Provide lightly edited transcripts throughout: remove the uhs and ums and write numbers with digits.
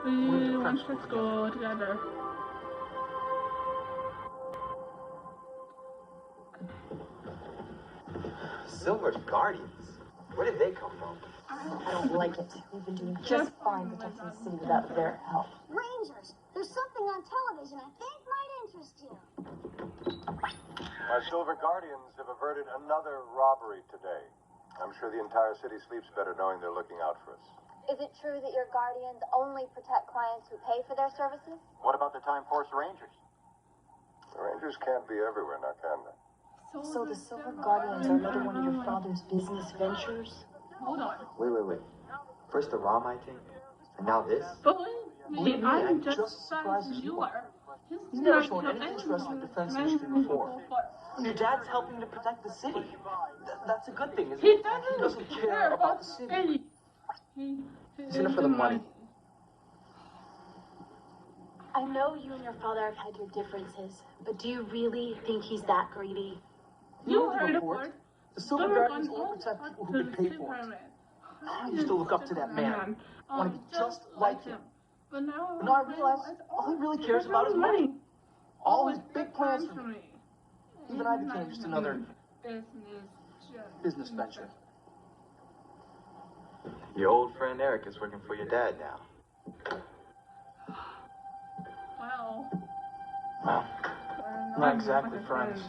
We went to school together. Silver's Guardians? Where did they come from? I don't like it. We've been doing just fine protecting the city without their help. Rangers, there's something on television I think might interest you. Our Silver Guardians have averted another robbery today. I'm sure the entire city sleeps better knowing they're looking out for us. Is it true that your guardians only protect clients who pay for their services? What about the Time Force Rangers? The Rangers can't be everywhere now, can they? So the Silver Guardians are another one of your father's business ventures? Hold on. Wait. First the Ramai thing, and now this? Believe me, I'm just as surprised as you are. He's never shown any interest in the defense industry before. Your dad's helping to protect the city. That's a good thing, isn't it? He doesn't care about the city. He's in it for the money. I know you and your father have had your differences, but do you really think he's that greedy? You heard of it. The Silver Guardians only protect people who can pay for it. I used to look up to that man. I want to be just like him. But now I realize all he really cares about is money. All his big plans for me. Even I became just another business venture. Your old friend Eric is working for your dad now. Wow. Well, not exactly friends.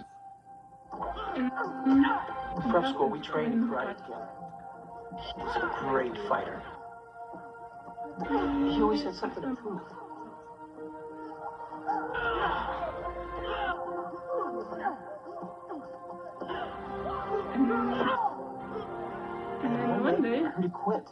In prep school, we trained in karate together. He was a great fighter. He always had something to prove. And then one day, I heard he quit.